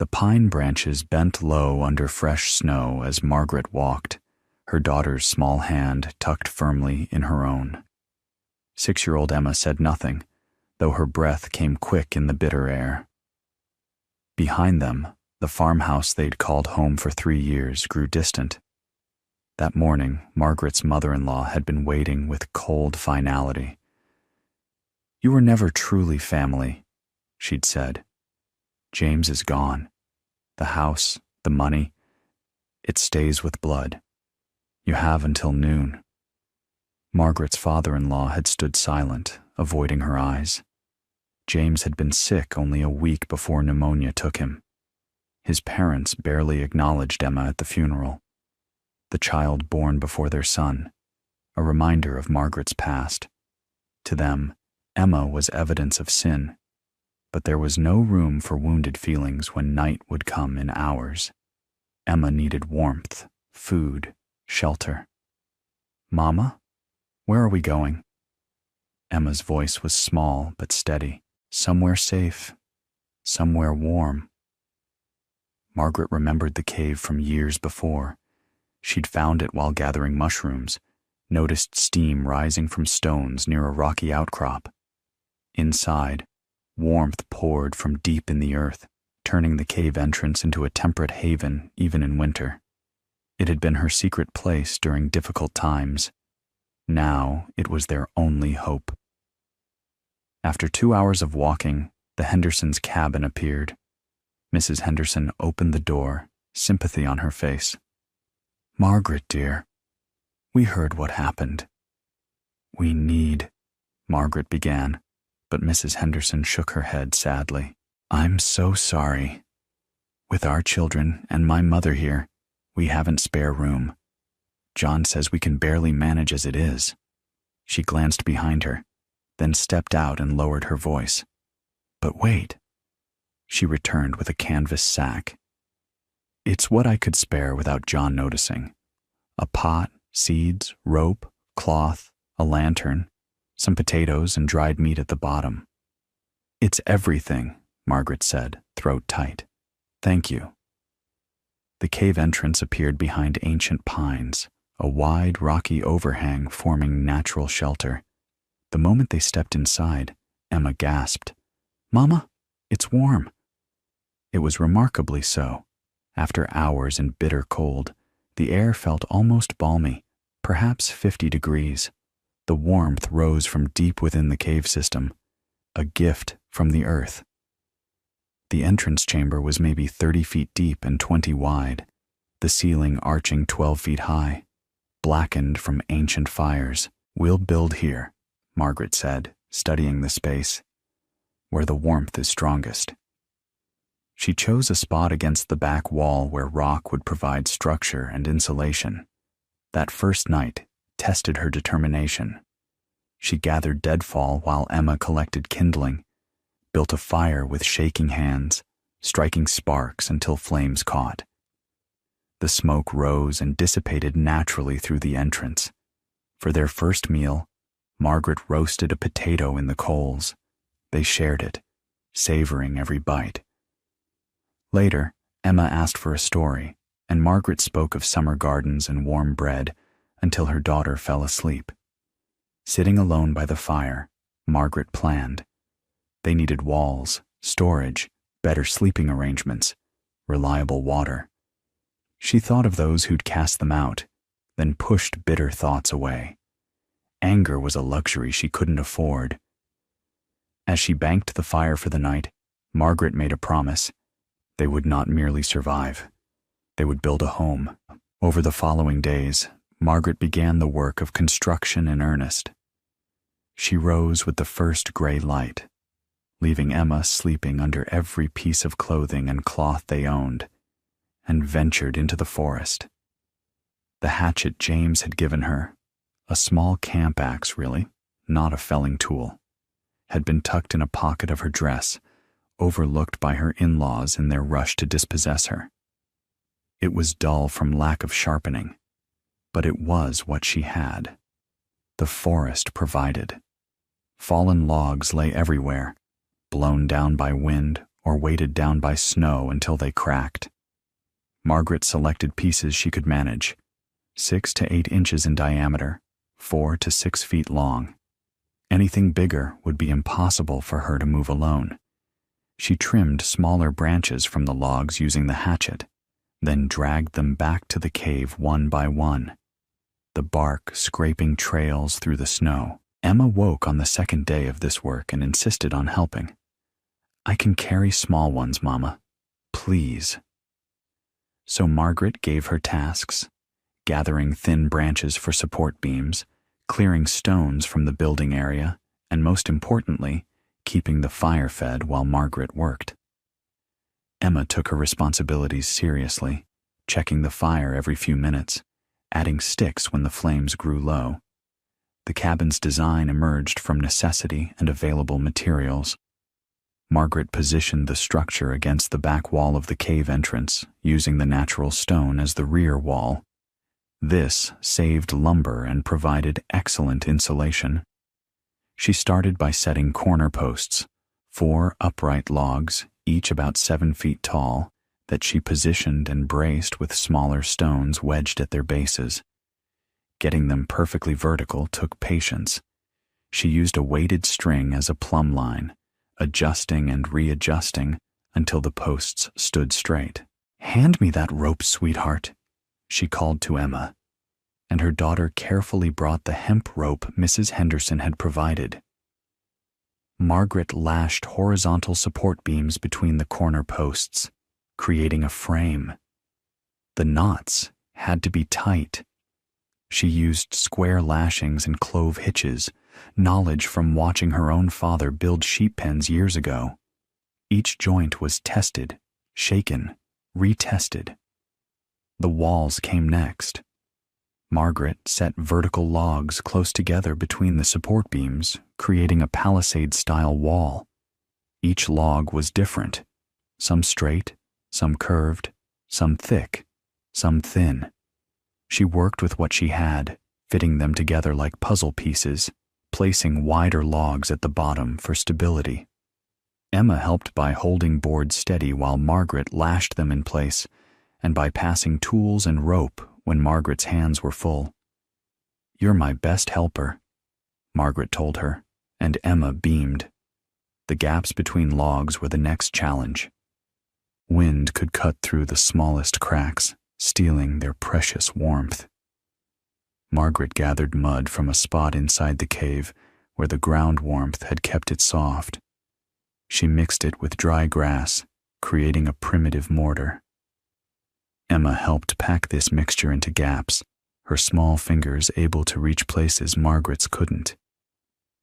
The pine branches bent low under fresh snow as Margaret walked, her daughter's small hand tucked firmly in her own. 6-year-old Emma said nothing, though her breath came quick in the bitter air. Behind them, the farmhouse they'd called home for 3 years grew distant. That morning, Margaret's mother-in-law had been waiting with cold finality. "You were never truly family," she'd said. "James is gone. The house, the money, it stays with blood. You have until noon." Margaret's father-in-law had stood silent, avoiding her eyes. James had been sick only a week before pneumonia took him. His parents barely acknowledged Emma at the funeral. The child born before their son, a reminder of Margaret's past. To them, Emma was evidence of sin, but there was no room for wounded feelings when night would come in hours. Emma needed warmth, food, shelter. "Mama, where are we going?" Emma's voice was small but steady. "Somewhere safe, somewhere warm." Margaret remembered the cave from years before. She'd found it while gathering mushrooms, noticed steam rising from stones near a rocky outcrop. Inside, warmth poured from deep in the earth, turning the cave entrance into a temperate haven even in winter. It had been her secret place during difficult times. Now it was their only hope. After 2 hours of walking, the Hendersons' cabin appeared. Mrs. Henderson opened the door, sympathy on her face. "Margaret, dear, we heard what happened." "We need," Margaret began, but Mrs. Henderson shook her head sadly. "I'm so sorry. With our children and my mother here, we haven't spare room. John says we can barely manage as it is." She glanced behind her, then stepped out and lowered her voice. "But wait." She returned with a canvas sack. "It's what I could spare without John noticing. A pot, seeds, rope, cloth, a lantern, some potatoes and dried meat at the bottom." "It's everything," Margaret said, throat tight. "Thank you." The cave entrance appeared behind ancient pines, a wide, rocky overhang forming natural shelter. The moment they stepped inside, Emma gasped, "Mama, it's warm." It was remarkably so. After hours in bitter cold, the air felt almost balmy, perhaps 50 degrees. The warmth rose from deep within the cave system, a gift from the earth. The entrance chamber was maybe 30 feet deep and 20 wide, the ceiling arching 12 feet high, blackened from ancient fires. "We'll build here," Margaret said, studying the space, "where the warmth is strongest." She chose a spot against the back wall where rock would provide structure and insulation. That first night tested her determination. She gathered deadfall while Emma collected kindling, built a fire with shaking hands, striking sparks until flames caught. The smoke rose and dissipated naturally through the entrance. For their first meal, Margaret roasted a potato in the coals. They shared it, savoring every bite. Later, Emma asked for a story, and Margaret spoke of summer gardens and warm bread until her daughter fell asleep. Sitting alone by the fire, Margaret planned. They needed walls, storage, better sleeping arrangements, reliable water. She thought of those who'd cast them out, then pushed bitter thoughts away. Anger was a luxury she couldn't afford. As she banked the fire for the night, Margaret made a promise. They would not merely survive. They would build a home. Over the following days, Margaret began the work of construction in earnest. She rose with the first gray light, leaving Emma sleeping under every piece of clothing and cloth they owned, and ventured into the forest. The hatchet James had given her, a small camp axe really, not a felling tool, had been tucked in a pocket of her dress, overlooked by her in-laws in their rush to dispossess her. It was dull from lack of sharpening, but it was what she had. The forest provided. Fallen logs lay everywhere, blown down by wind or weighted down by snow until they cracked. Margaret selected pieces she could manage, 6 to 8 inches in diameter, 4 to 6 feet long. Anything bigger would be impossible for her to move alone. She trimmed smaller branches from the logs using the hatchet, then dragged them back to the cave one by one, the bark scraping trails through the snow. Emma woke on the second day of this work and insisted on helping. "I can carry small ones, Mama. Please." So Margaret gave her tasks, gathering thin branches for support beams, clearing stones from the building area, and most importantly, keeping the fire fed while Margaret worked. Emma took her responsibilities seriously, checking the fire every few minutes, adding sticks when the flames grew low. The cabin's design emerged from necessity and available materials. Margaret positioned the structure against the back wall of the cave entrance, using the natural stone as the rear wall. This saved lumber and provided excellent insulation. She started by setting corner posts, 4 upright logs, each about 7 feet tall, that she positioned and braced with smaller stones wedged at their bases. Getting them perfectly vertical took patience. She used a weighted string as a plumb line, adjusting and readjusting until the posts stood straight. "Hand me that rope, sweetheart," she called to Emma, and her daughter carefully brought the hemp rope Mrs. Henderson had provided. Margaret lashed horizontal support beams between the corner posts, creating a frame. The knots had to be tight. She used square lashings and clove hitches, knowledge from watching her own father build sheep pens years ago. Each joint was tested, shaken, retested. The walls came next. Margaret set vertical logs close together between the support beams, creating a palisade-style wall. Each log was different, some straight, some curved, some thick, some thin. She worked with what she had, fitting them together like puzzle pieces, placing wider logs at the bottom for stability. Emma helped by holding boards steady while Margaret lashed them in place, and by passing tools and rope when Margaret's hands were full. "You're my best helper," Margaret told her, and Emma beamed. The gaps between logs were the next challenge. Wind could cut through the smallest cracks, stealing their precious warmth. Margaret gathered mud from a spot inside the cave where the ground warmth had kept it soft. She mixed it with dry grass, creating a primitive mortar. Emma helped pack this mixture into gaps, her small fingers able to reach places Margaret's couldn't.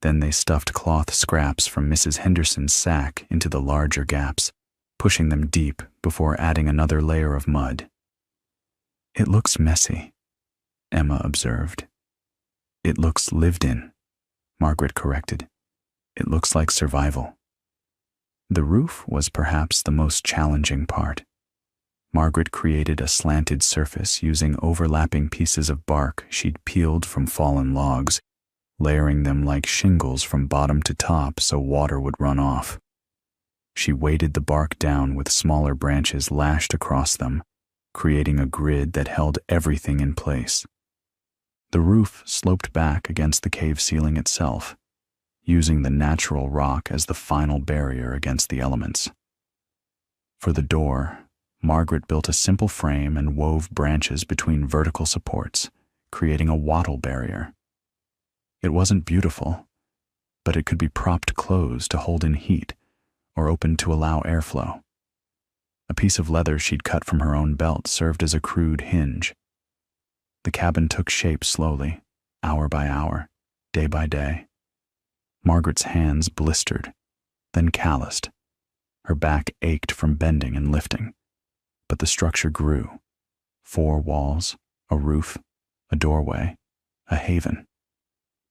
Then they stuffed cloth scraps from Mrs. Henderson's sack into the larger gaps, pushing them deep before adding another layer of mud. "It looks messy," Emma observed. "It looks lived in," Margaret corrected. "It looks like survival." The roof was perhaps the most challenging part. Margaret created a slanted surface using overlapping pieces of bark she'd peeled from fallen logs, layering them like shingles from bottom to top so water would run off. She weighted the bark down with smaller branches lashed across them, creating a grid that held everything in place. The roof sloped back against the cave ceiling itself, using the natural rock as the final barrier against the elements. For the door, Margaret built a simple frame and wove branches between vertical supports, creating a wattle barrier. It wasn't beautiful, but it could be propped closed to hold in heat or opened to allow airflow. A piece of leather she'd cut from her own belt served as a crude hinge. The cabin took shape slowly, hour by hour, day by day. Margaret's hands blistered, then calloused. Her back ached from bending and lifting. But the structure grew. 4 walls, a roof, a doorway, a haven.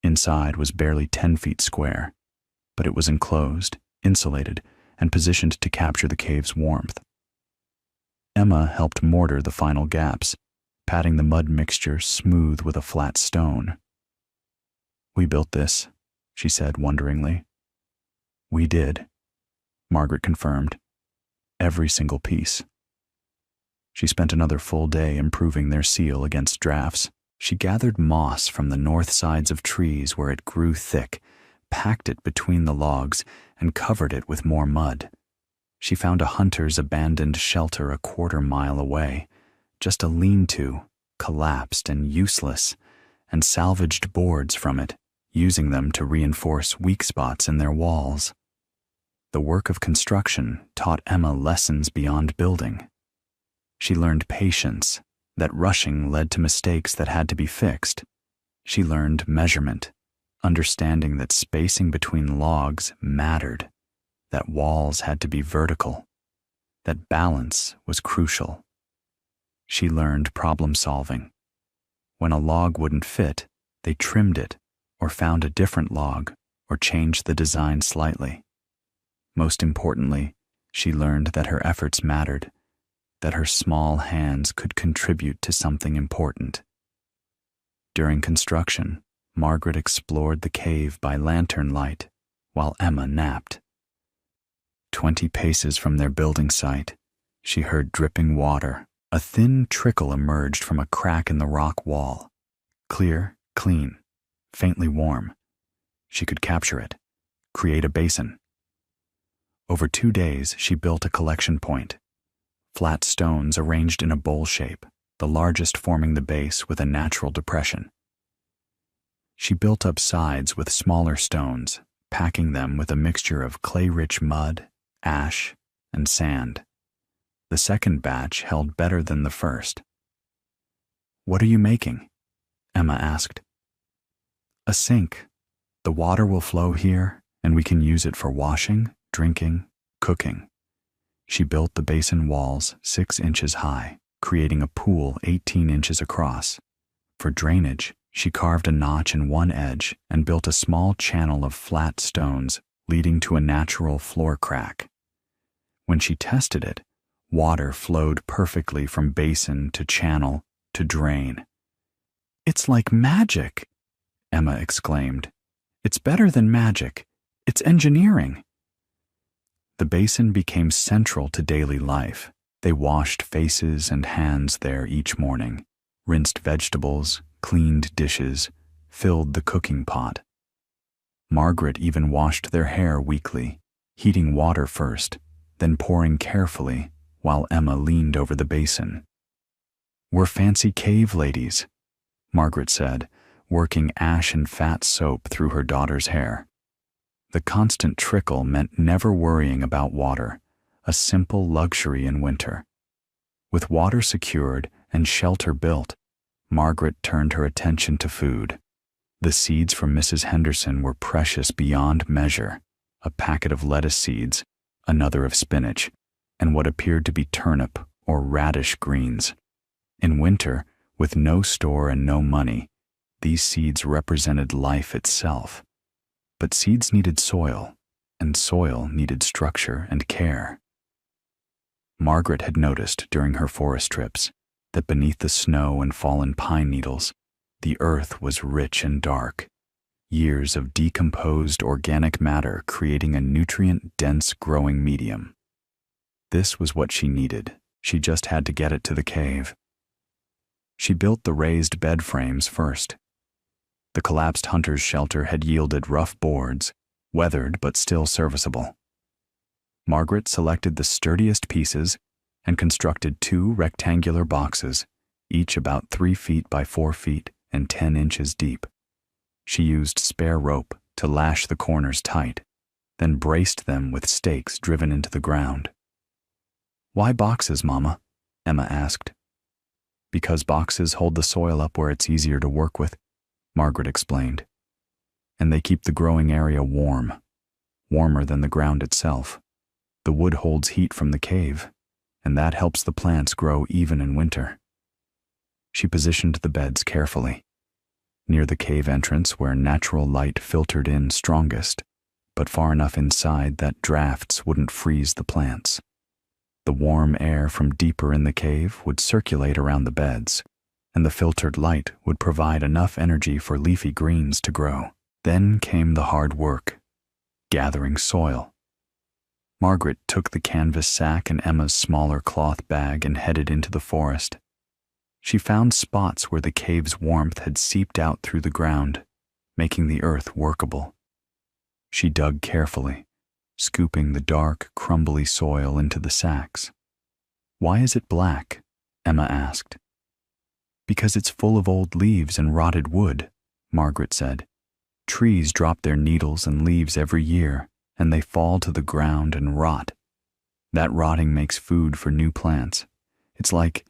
Inside was barely 10 feet square, but it was enclosed, insulated, and positioned to capture the cave's warmth. Emma helped mortar the final gaps, patting the mud mixture smooth with a flat stone. "We built this," she said wonderingly. "We did," Margaret confirmed, every single piece. She spent another full day improving their seal against drafts. She gathered moss from the north sides of trees where it grew thick, packed it between the logs, and covered it with more mud. She found a hunter's abandoned shelter a quarter-mile away, just a lean-to, collapsed and useless, and salvaged boards from it, using them to reinforce weak spots in their walls. The work of construction taught Emma lessons beyond building. She learned patience, that rushing led to mistakes that had to be fixed. She learned measurement, understanding that spacing between logs mattered, that walls had to be vertical, that balance was crucial. She learned problem solving. When a log wouldn't fit, they trimmed it, or found a different log, or changed the design slightly. Most importantly, she learned that her efforts mattered, that her small hands could contribute to something important. During construction, Margaret explored the cave by lantern light, while Emma napped. 20 paces from their building site, she heard dripping water. A thin trickle emerged from a crack in the rock wall. Clear, clean, faintly warm. She could capture it, create a basin. Over 2 days, she built a collection point. Flat stones arranged in a bowl shape, the largest forming the base with a natural depression. She built up sides with smaller stones, packing them with a mixture of clay-rich mud, ash, and sand. The second batch held better than the first. "What are you making?" Emma asked. "A sink. The water will flow here, and we can use it for washing, drinking, cooking." She built the basin walls 6 inches high, creating a pool 18 inches across. For drainage, she carved a notch in one edge and built a small channel of flat stones leading to a natural floor crack. When she tested it, water flowed perfectly from basin to channel to drain. "It's like magic," Emma exclaimed. "It's better than magic. It's engineering." The basin became central to daily life. They washed faces and hands there each morning, rinsed vegetables, cleaned dishes, filled the cooking pot. Margaret even washed their hair weekly, heating water first, then pouring carefully while Emma leaned over the basin. "We're fancy cave ladies," Margaret said, working ash and fat soap through her daughter's hair. The constant trickle meant never worrying about water, a simple luxury in winter. With water secured and shelter built, Margaret turned her attention to food. The seeds from Mrs. Henderson were precious beyond measure, a packet of lettuce seeds, another of spinach, and what appeared to be turnip or radish greens. In winter, with no store and no money, these seeds represented life itself. But seeds needed soil, and soil needed structure and care. Margaret had noticed during her forest trips that beneath the snow and fallen pine needles, the earth was rich and dark, years of decomposed organic matter creating a nutrient-dense growing medium. This was what she needed. She just had to get it to the cave. She built the raised bed frames first. The collapsed hunter's shelter had yielded rough boards, weathered but still serviceable. Margaret selected the sturdiest pieces and constructed 2 rectangular boxes, each about 3 feet by 4 feet and 10 inches deep. She used spare rope to lash the corners tight, then braced them with stakes driven into the ground. "Why boxes, Mama?" Emma asked. "Because boxes hold the soil up where it's easier to work with," Margaret explained. "And they keep the growing area warm, warmer than the ground itself. The wood holds heat from the cave, and that helps the plants grow even in winter." She positioned the beds carefully, near the cave entrance where natural light filtered in strongest, but far enough inside that drafts wouldn't freeze the plants. The warm air from deeper in the cave would circulate around the beds, and the filtered light would provide enough energy for leafy greens to grow. Then came the hard work, gathering soil. Margaret took the canvas sack and Emma's smaller cloth bag and headed into the forest. She found spots where the cave's warmth had seeped out through the ground, making the earth workable. She dug carefully, scooping the dark, crumbly soil into the sacks. "Why is it black?" Emma asked. "Because it's full of old leaves and rotted wood," Margaret said. "Trees drop their needles and leaves every year, and they fall to the ground and rot. That rotting makes food for new plants. It's like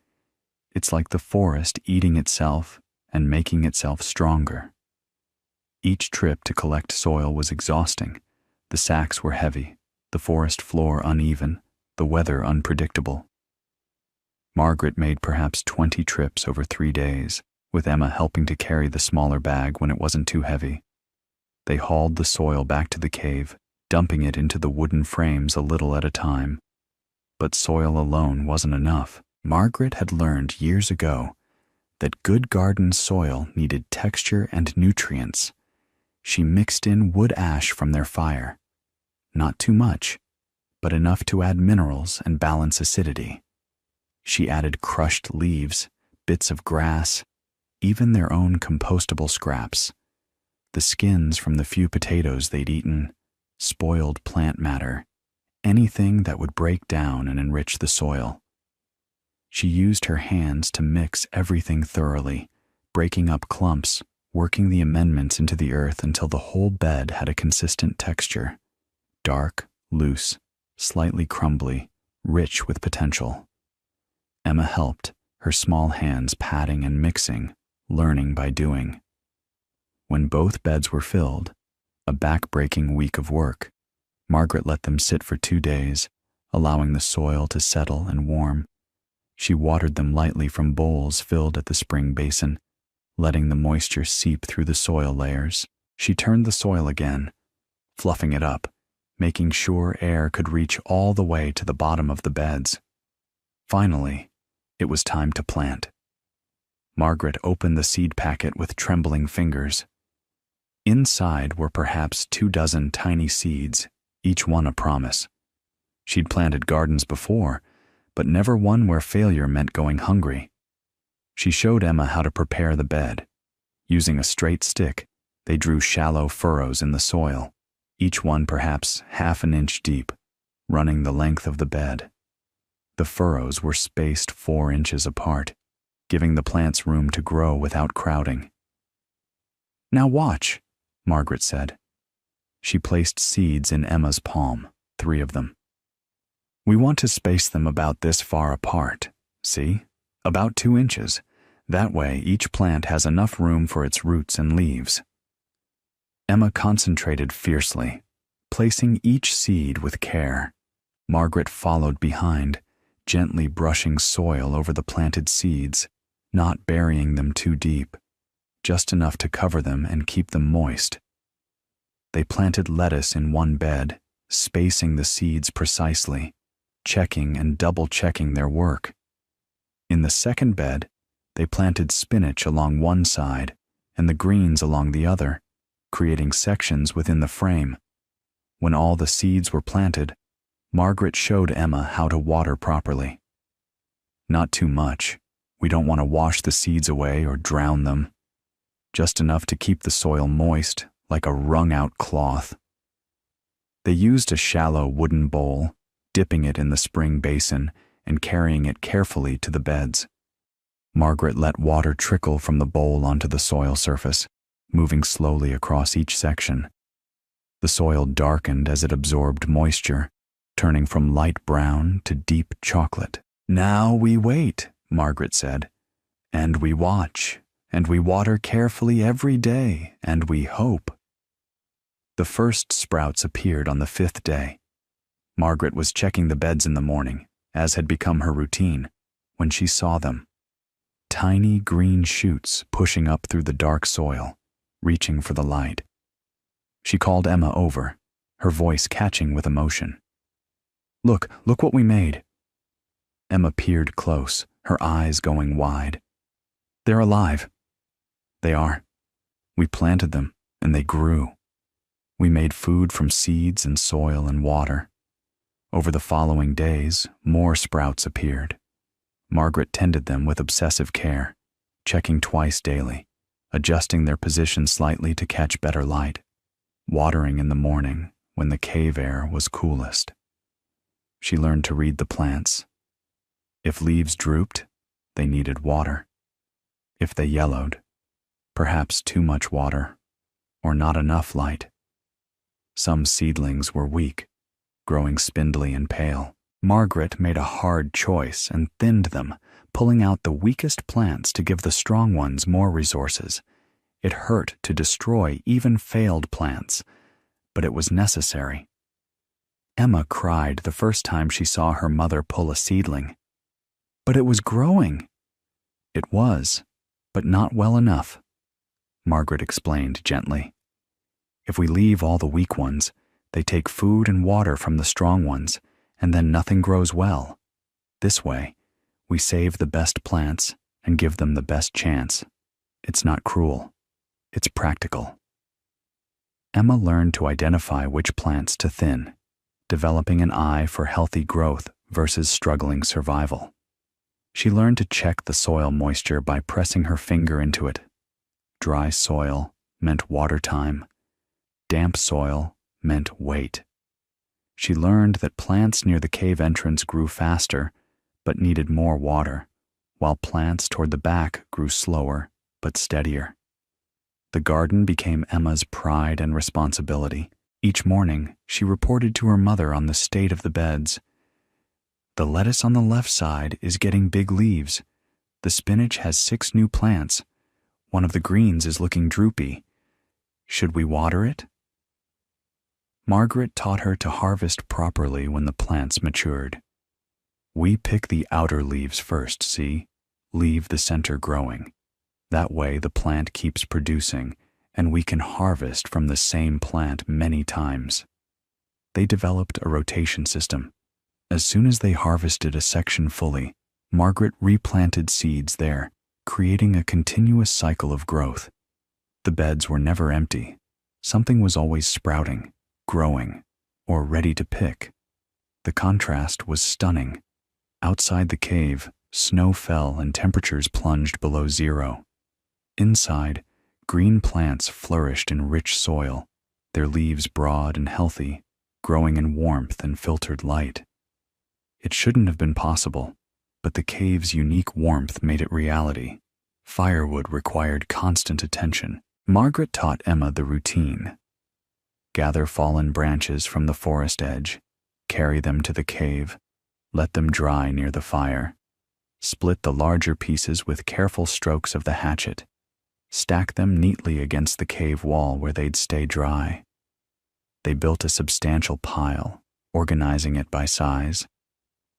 the forest eating itself and making itself stronger." Each trip to collect soil was exhausting. The sacks were heavy, the forest floor uneven, the weather unpredictable. Margaret made perhaps 20 trips over 3 days, with Emma helping to carry the smaller bag when it wasn't too heavy. They hauled the soil back to the cave, dumping it into the wooden frames a little at a time. But soil alone wasn't enough. Margaret had learned years ago that good garden soil needed texture and nutrients. She mixed in wood ash from their fire. Not too much, but enough to add minerals and balance acidity. She added crushed leaves, bits of grass, even their own compostable scraps. The skins from the few potatoes they'd eaten, spoiled plant matter, anything that would break down and enrich the soil. She used her hands to mix everything thoroughly, breaking up clumps, working the amendments into the earth until the whole bed had a consistent texture. Dark, loose, slightly crumbly, rich with potential. Emma helped, her small hands patting and mixing, learning by doing. When both beds were filled, a back-breaking week of work, Margaret let them sit for 2 days, allowing the soil to settle and warm. She watered them lightly from bowls filled at the spring basin, letting the moisture seep through the soil layers. She turned the soil again, fluffing it up, making sure air could reach all the way to the bottom of the beds. Finally, it was time to plant. Margaret opened the seed packet with trembling fingers. Inside were perhaps 24 tiny seeds, each one a promise. She'd planted gardens before, but never one where failure meant going hungry. She showed Emma how to prepare the bed. Using a straight stick, they drew shallow furrows in the soil, each one perhaps half an inch deep, running the length of the bed. The furrows were spaced 4 inches apart, giving the plants room to grow without crowding. "Now watch," Margaret said. She placed seeds in Emma's palm, 3 of them. "We want to space them about this far apart. See? About 2 inches. That way, each plant has enough room for its roots and leaves." Emma concentrated fiercely, placing each seed with care. Margaret followed behind, gently brushing soil over the planted seeds, not burying them too deep, just enough to cover them and keep them moist. They planted lettuce in one bed, spacing the seeds precisely, checking and double-checking their work. In the second bed, they planted spinach along one side and the greens along the other, creating sections within the frame. When all the seeds were planted, Margaret showed Emma how to water properly. "Not too much. We don't want to wash the seeds away or drown them. Just enough to keep the soil moist, like a wrung-out cloth." They used a shallow wooden bowl, dipping it in the spring basin and carrying it carefully to the beds. Margaret let water trickle from the bowl onto the soil surface, moving slowly across each section. The soil darkened as it absorbed moisture, turning from light brown to deep chocolate. "Now we wait," Margaret said, "and we watch, and we water carefully every day, and we hope." The first sprouts appeared on the 5th day. Margaret was checking the beds in the morning, as had become her routine, when she saw them. Tiny green shoots pushing up through the dark soil, reaching for the light. She called Emma over, her voice catching with emotion. Look what we made." Emma peered close, her eyes going wide. "They're alive." "They are. We planted them, and they grew. We made food from seeds and soil and water. Over the following days, more sprouts appeared. Margaret tended them with obsessive care, checking twice daily, adjusting their position slightly to catch better light, watering in the morning when the cave air was coolest. She learned to read the plants. If leaves drooped, they needed water. If they yellowed, perhaps too much water or not enough light. Some seedlings were weak, growing spindly and pale. Margaret made a hard choice and thinned them, pulling out the weakest plants to give the strong ones more resources. It hurt to destroy even failed plants, but it was necessary. Emma cried the first time she saw her mother pull a seedling. But it was growing. It was, but not well enough, Margaret explained gently. If we leave all the weak ones, they take food and water from the strong ones, and then nothing grows well. This way, we save the best plants and give them the best chance. It's not cruel. It's practical. Emma learned to identify which plants to thin, developing an eye for healthy growth versus struggling survival. She learned to check the soil moisture by pressing her finger into it. Dry soil meant water time. Damp soil meant wait. She learned that plants near the cave entrance grew faster, but needed more water, while plants toward the back grew slower, but steadier. The garden became Emma's pride and responsibility. Each morning, she reported to her mother on the state of the beds. The lettuce on the left side is getting big leaves. The spinach has 6 new plants. One of the greens is looking droopy. Should we water it? Margaret taught her to harvest properly when the plants matured. We pick the outer leaves first, see? Leave the center growing. That way the plant keeps producing, and we can harvest from the same plant many times. They developed a rotation system. As soon as they harvested a section fully, Margaret replanted seeds there, creating a continuous cycle of growth. The beds were never empty. Something was always sprouting, growing, or ready to pick. The contrast was stunning. Outside the cave, snow fell and temperatures plunged below zero. Inside, green plants flourished in rich soil, their leaves broad and healthy, growing in warmth and filtered light. It shouldn't have been possible, but the cave's unique warmth made it reality. Firewood required constant attention. Margaret taught Emma the routine. Gather fallen branches from the forest edge, carry them to the cave, let them dry near the fire. Split the larger pieces with careful strokes of the hatchet. Stack them neatly against the cave wall where they'd stay dry. They built a substantial pile, organizing it by size.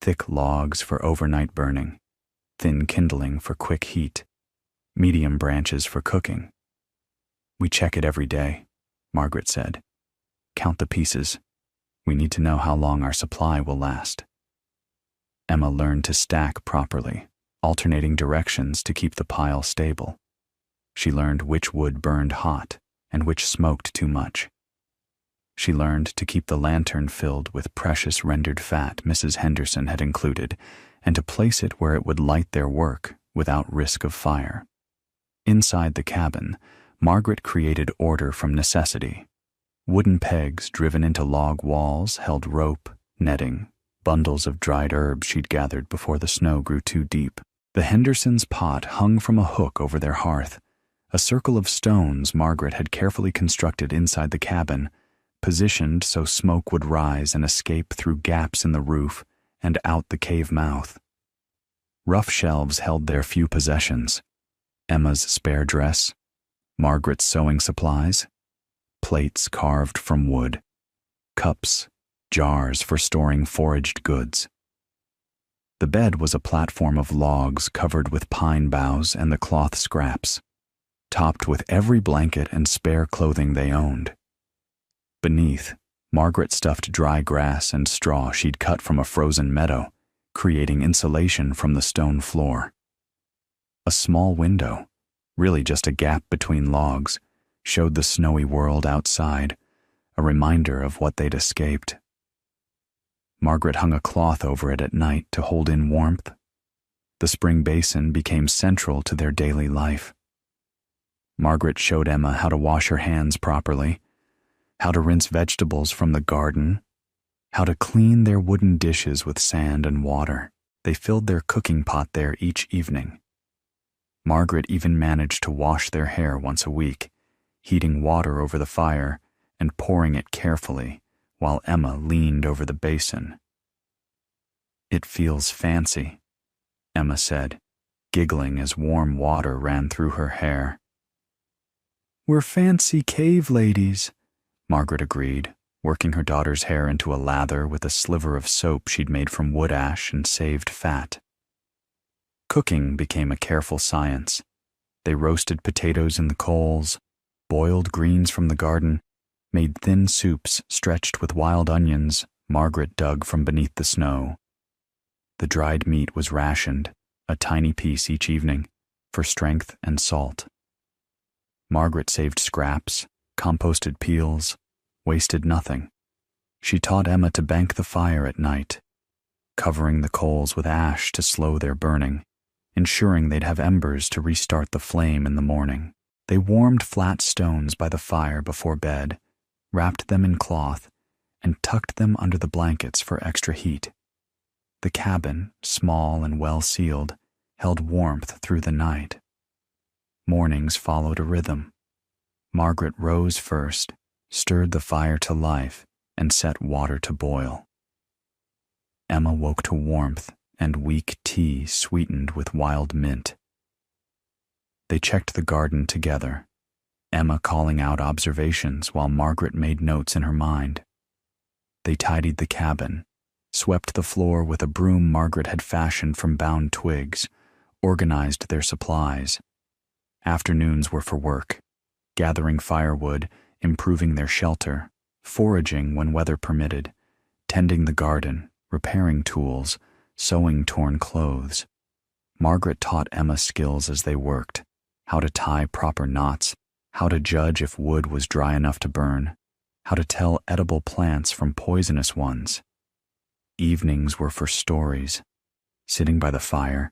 Thick logs for overnight burning, thin kindling for quick heat, medium branches for cooking. We check it every day, Margaret said. Count the pieces. We need to know how long our supply will last. Emma learned to stack properly, alternating directions to keep the pile stable. She learned which wood burned hot and which smoked too much. She learned to keep the lantern filled with precious rendered fat Mrs. Henderson had included, and to place it where it would light their work without risk of fire. Inside the cabin, Margaret created order from necessity. Wooden pegs driven into log walls held rope, netting, bundles of dried herbs she'd gathered before the snow grew too deep. The Hendersons' pot hung from a hook over their hearth, a circle of stones Margaret had carefully constructed inside the cabin, positioned so smoke would rise and escape through gaps in the roof and out the cave mouth. Rough shelves held their few possessions: Emma's spare dress, Margaret's sewing supplies, plates carved from wood, cups, jars for storing foraged goods. The bed was a platform of logs covered with pine boughs and the cloth scraps, topped with every blanket and spare clothing they owned. Beneath, Margaret stuffed dry grass and straw she'd cut from a frozen meadow, creating insulation from the stone floor. A small window, really just a gap between logs, showed the snowy world outside, a reminder of what they'd escaped. Margaret hung a cloth over it at night to hold in warmth. The spring basin became central to their daily life. Margaret showed Emma how to wash her hands properly, how to rinse vegetables from the garden, how to clean their wooden dishes with sand and water. They filled their cooking pot there each evening. Margaret even managed to wash their hair once a week, heating water over the fire and pouring it carefully while Emma leaned over the basin. "It feels fancy," Emma said, giggling as warm water ran through her hair. "We're fancy cave ladies," Margaret agreed, working her daughter's hair into a lather with a sliver of soap she'd made from wood ash and saved fat. Cooking became a careful science. They roasted potatoes in the coals, boiled greens from the garden, made thin soups stretched with wild onions Margaret dug from beneath the snow. The dried meat was rationed, a tiny piece each evening, for strength and salt. Margaret saved scraps, composted peels, wasted nothing. She taught Emma to bank the fire at night, covering the coals with ash to slow their burning, ensuring they'd have embers to restart the flame in the morning. They warmed flat stones by the fire before bed, wrapped them in cloth, and tucked them under the blankets for extra heat. The cabin, small and well sealed, held warmth through the night. Mornings followed a rhythm. Margaret rose first, stirred the fire to life, and set water to boil. Emma woke to warmth and weak tea sweetened with wild mint. They checked the garden together, Emma calling out observations while Margaret made notes in her mind. They tidied the cabin, swept the floor with a broom Margaret had fashioned from bound twigs, organized their supplies. Afternoons were for work, gathering firewood, improving their shelter, foraging when weather permitted, tending the garden, repairing tools, sewing torn clothes. Margaret taught Emma skills as they worked, how to tie proper knots, how to judge if wood was dry enough to burn, how to tell edible plants from poisonous ones. Evenings were for stories. Sitting by the fire,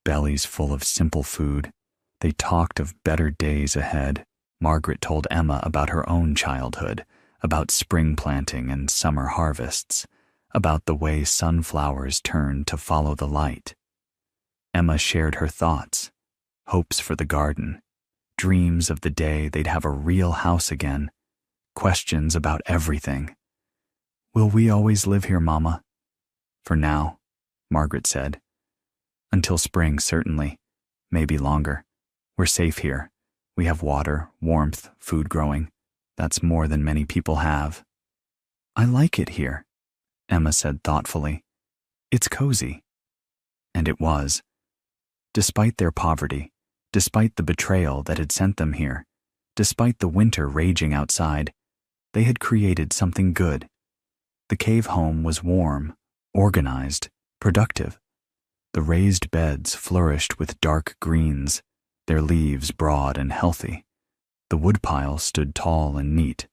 bellies full of simple food, they talked of better days ahead. Margaret told Emma about her own childhood, about spring planting and summer harvests, about the way sunflowers turned to follow the light. Emma shared her thoughts, hopes for the garden, dreams of the day they'd have a real house again, questions about everything. "Will we always live here, Mama?" "For now," Margaret said. "Until spring, certainly. Maybe longer. We're safe here. We have water, warmth, food growing. That's more than many people have." "I like it here," Emma said thoughtfully. "It's cozy." And it was. Despite their poverty, despite the betrayal that had sent them here, despite the winter raging outside, they had created something good. The cave home was warm, organized, productive. The raised beds flourished with dark greens, their leaves broad and healthy. The woodpile stood tall and neat.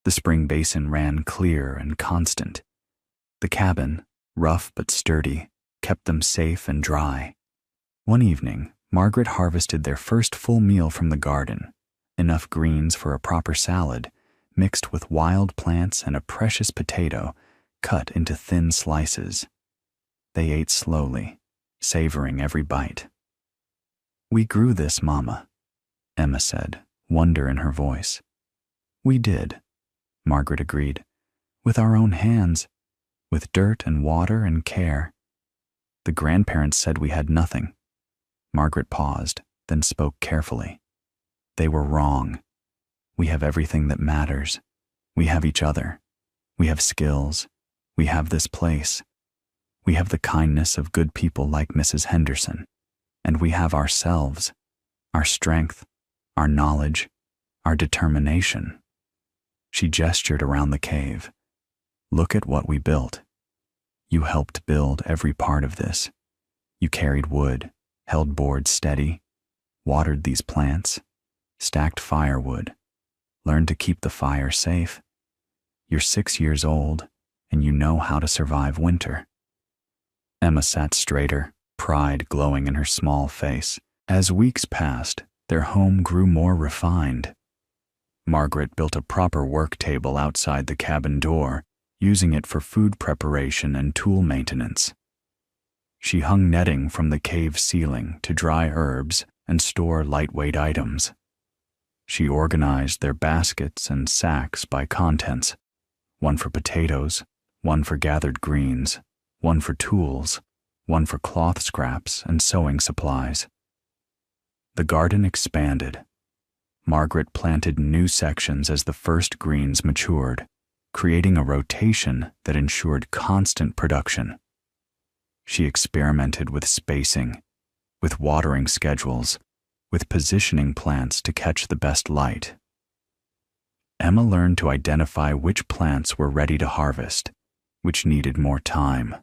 The spring basin ran clear and constant. The cabin, rough but sturdy, kept them safe and dry. One evening, Margaret harvested their first full meal from the garden, enough greens for a proper salad, mixed with wild plants and a precious potato cut into thin slices. They ate slowly, savoring every bite. "We grew this, Mama," Emma said, wonder in her voice. "We did," Margaret agreed, "with our own hands, with dirt and water and care. The grandparents said we had nothing." Margaret paused, then spoke carefully. "They were wrong. We have everything that matters. We have each other. We have skills. We have this place. We have the kindness of good people like Mrs. Henderson. And we have ourselves, our strength, our knowledge, our determination." She gestured around the cave. "Look at what we built. You helped build every part of this. You carried wood, held boards steady, watered these plants, stacked firewood, learned to keep the fire safe. You're 6 years old, and you know how to survive winter." Emma sat straighter, pride glowing in her small face. As weeks passed, their home grew more refined. Margaret built a proper work table outside the cabin door, using it for food preparation and tool maintenance. She hung netting from the cave ceiling to dry herbs and store lightweight items. She organized their baskets and sacks by contents, one for potatoes, one for gathered greens, one for tools, one for cloth scraps and sewing supplies. The garden expanded. Margaret planted new sections as the first greens matured, creating a rotation that ensured constant production. She experimented with spacing, with watering schedules, with positioning plants to catch the best light. Emma learned to identify which plants were ready to harvest, which needed more time,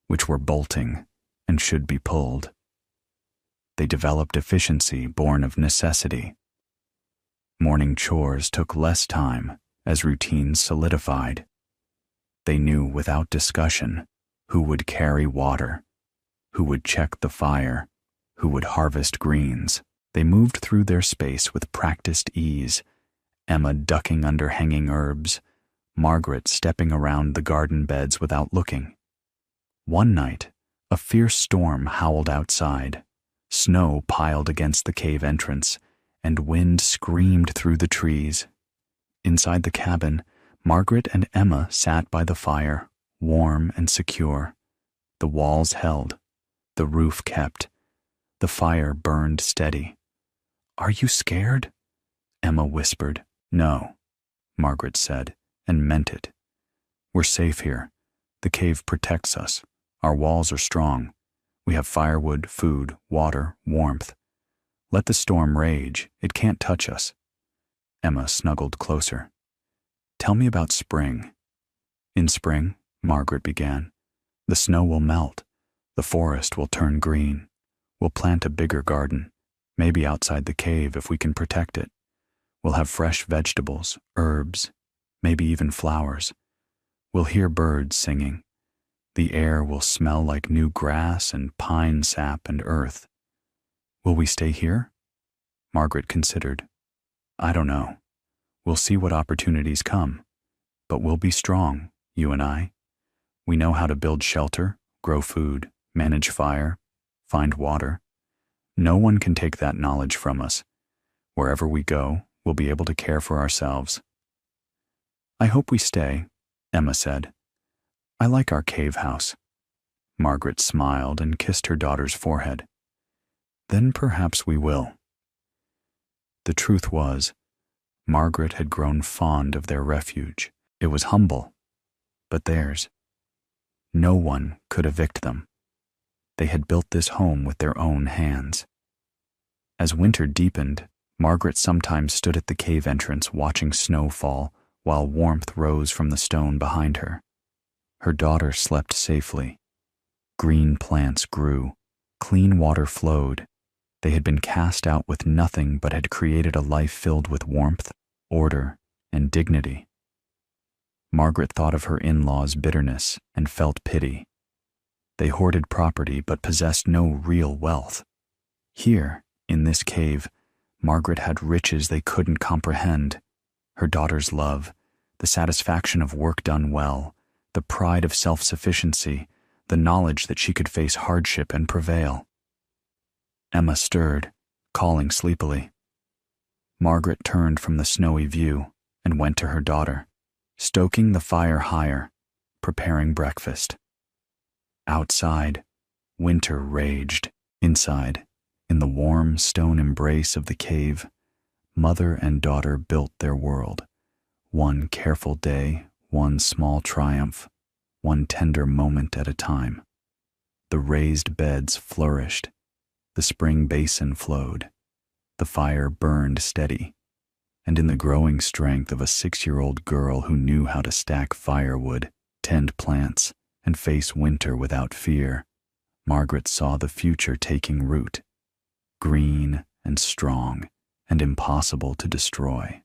which were bolting and should be pulled. They developed efficiency born of necessity. Morning chores took less time as routines solidified. They knew without discussion who would carry water, who would check the fire, who would harvest greens. They moved through their space with practiced ease, Emma ducking under hanging herbs, Margaret stepping around the garden beds without looking. One night, a fierce storm howled outside. Snow piled against the cave entrance, and wind screamed through the trees. Inside the cabin, Margaret and Emma sat by the fire, warm and secure. The walls held, the roof kept, the fire burned steady. "Are you scared?" Emma whispered. "No," Margaret said, and meant it. "We're safe here. The cave protects us. Our walls are strong. We have firewood, food, water, warmth. Let the storm rage. It can't touch us." Emma snuggled closer. "Tell me about spring." "In spring," Margaret began, "the snow will melt. The forest will turn green. We'll plant a bigger garden, maybe outside the cave if we can protect it. We'll have fresh vegetables, herbs, maybe even flowers. We'll hear birds singing. The air will smell like new grass and pine sap and earth. Will we stay here?" Margaret considered. "I don't know. We'll see what opportunities come. But we'll be strong, you and I. We know how to build shelter, grow food, manage fire, find water. No one can take that knowledge from us. Wherever we go, we'll be able to care for ourselves." "I hope we stay," Emma said. "I like our cave house." Margaret smiled and kissed her daughter's forehead. "Then perhaps we will." The truth was, Margaret had grown fond of their refuge. It was humble, but theirs. No one could evict them. They had built this home with their own hands. As winter deepened, Margaret sometimes stood at the cave entrance watching snow fall while warmth rose from the stone behind her. Her daughter slept safely. Green plants grew. Clean water flowed. They had been cast out with nothing but had created a life filled with warmth, order, and dignity. Margaret thought of her in-laws' bitterness and felt pity. They hoarded property but possessed no real wealth. Here, in this cave, Margaret had riches they couldn't comprehend. Her daughter's love, the satisfaction of work done well, the pride of self-sufficiency, the knowledge that she could face hardship and prevail. Emma stirred, calling sleepily. Margaret turned from the snowy view and went to her daughter, stoking the fire higher, preparing breakfast. Outside, winter raged. Inside, in the warm stone embrace of the cave, mother and daughter built their world. One careful day, one small triumph, one tender moment at a time. The raised beds flourished. The spring basin flowed. The fire burned steady. And in the growing strength of a 6-year-old girl who knew how to stack firewood, tend plants, and face winter without fear, Margaret saw the future taking root, green and strong and impossible to destroy.